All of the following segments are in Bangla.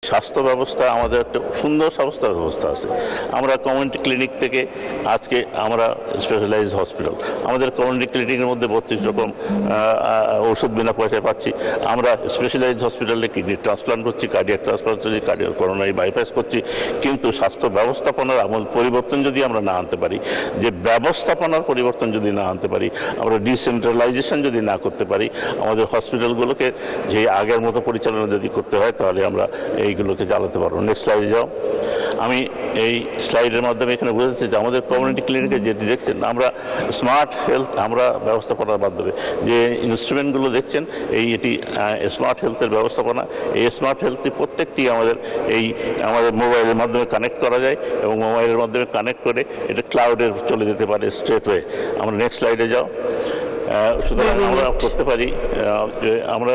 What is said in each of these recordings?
স্বাস্থ্য ব্যবস্থা আমাদের একটা সুন্দর স্বাস্থ্য ব্যবস্থা আছে। আমরা কমিউনিটি ক্লিনিক থেকে আজকে আমরা স্পেশালাইজড হসপিটাল, আমাদের কমিউনিটি ক্লিনিকের মধ্যে 32 রকম ওষুধ বিনা পয়সায় পাচ্ছি। আমরা স্পেশালাইজড হসপিটালে কিডনি ট্রান্সপ্লান্ট করছি, কার্ডিয়াক ট্রান্সপ্লান্ট করছি, কার্ডিয়াক করোনারি বাইপাস করছি। কিন্তু স্বাস্থ্য ব্যবস্থাপনার আমূল পরিবর্তন যদি আমরা না আনতে পারি, যে ব্যবস্থাপনার পরিবর্তন যদি না আনতে পারি, আমরা ডিসেন্ট্রালাইজেশন যদি না করতে পারি, আমাদের হসপিটালগুলোকে যে আগের মতো পরিচালনা যদি করতে হয়, তাহলে আমরা এইগুলোকে চালাতে পারবো। নেক্সট স্লাইডে যাও। আমি এই স্লাইডের মাধ্যমে এখানে বুঝাচ্ছি যে আমাদের কমিউনিটি ক্লিনিকে যেটি দেখছেন, আমরা স্মার্ট হেলথ আমরা ব্যবস্থাপনার মাধ্যমে যে ইনস্ট্রুমেন্টগুলো দেখছেন, এটি স্মার্ট হেলথের ব্যবস্থাপনা। এই স্মার্ট হেলথটি প্রত্যেকটি আমাদের মোবাইলের মাধ্যমে কানেক্ট করা যায় এবং মোবাইলের মাধ্যমে কানেক্ট করে এটা ক্লাউডে চলে যেতে পারে স্ট্রেটওয়ে। আমরা নেক্সট স্লাইডে যাও। সুতরাং আমরা করতে পারি, আমরা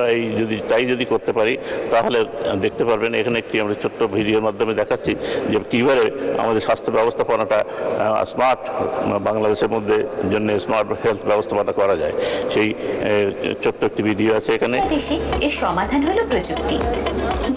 যদি করতে পারি, তাহলে দেখতে পারবেন এখানে একটি আমরা ছোট্ট ভিডিওর মাধ্যমে দেখাচ্ছি যে কীভাবে আমাদের স্বাস্থ্য ব্যবস্থাপনাটা স্মার্ট বাংলাদেশের মধ্যে জন্য স্মার্ট হেলথ ব্যবস্থাপনা করা যায়। সেই ছোট্ট একটি ভিডিও আছে এখানে। দেশে এর সমাধান হলো প্রযুক্তি,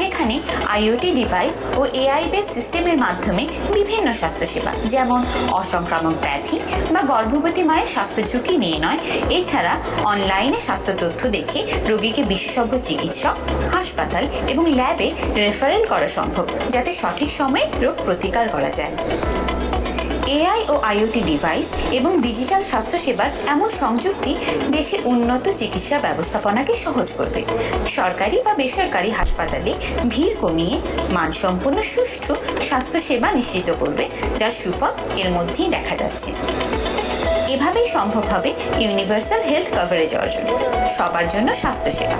যেখানে আইওটি ডিভাইস ও এআই বেস সিস্টেমের মাধ্যমে বিভিন্ন স্বাস্থ্যসেবা যেমন অসংক্রামক ব্যাধি বা গর্ভবতী মায়ের স্বাস্থ্য ঝুঁকি নিয়ে নয়, এছাড়া অনলাইনে স্বাস্থ্য তথ্য দেখে রোগীকে বিশেষজ্ঞ চিকিৎসক, হাসপাতাল এবং ল্যাবে রেফারেল করা সম্ভব, যাতে সঠিক সময়ে রোগ প্রতিকার করা যায়। এআই ও আইওটি ডিভাইস এবং ডিজিটাল স্বাস্থ্যসেবার এমন সংযুক্তি দেশে উন্নত চিকিৎসা ব্যবস্থাপনাকে সহজ করবে, সরকারি বা বেসরকারি হাসপাতালে ভিড় কমিয়ে মানসম্পন্ন সুষ্ঠু স্বাস্থ্যসেবা নিশ্চিত করবে, যার সুফল এর মধ্যেই দেখা যাচ্ছে। এভাবেই সম্ভব হবে ইউনিভার্সাল হেলথ কভারেজ অর্জন, সবার জন্য স্বাস্থ্যসেবা,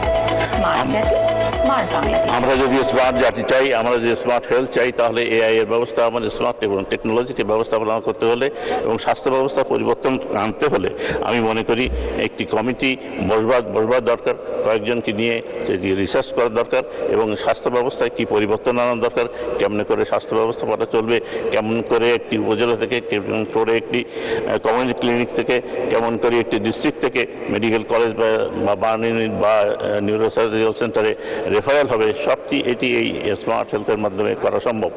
স্মার্ট জাতি, স্মার্ট বাংলাদেশ। আমরা যদি স্মার্ট জাতি চাই, আমরা যদি স্মার্ট হেলথ চাই, তাহলে এআই এর ব্যবস্থা আমাদের স্মার্ট এবং টেকনোলজিকে ব্যবস্থাপনা করতে হলে এবং স্বাস্থ্য ব্যবস্থা পরিবর্তন আনতে হলে আমি মনে করি একটি কমিটি বসবার দরকার, কয়েকজনকে নিয়ে রিসার্চ করার দরকার এবং স্বাস্থ্য ব্যবস্থায় কী পরিবর্তন আনার দরকার, কেমন করে স্বাস্থ্য ব্যবস্থাপনা চলবে, কেমন করে একটি উপজেলা থেকে, কেমন করে একটি কমিউনিটি ক্লিনিক থেকে, কেমন করে একটি ডিস্ট্রিক্ট থেকে মেডিকেল কলেজ বা বার্ন ইউনিট বা নিউরোসার্জিক্যাল সেন্টারে রেফারেল হবে, সবটি এটি এই স্মার্ট হেলথের মাধ্যমে করা সম্ভব।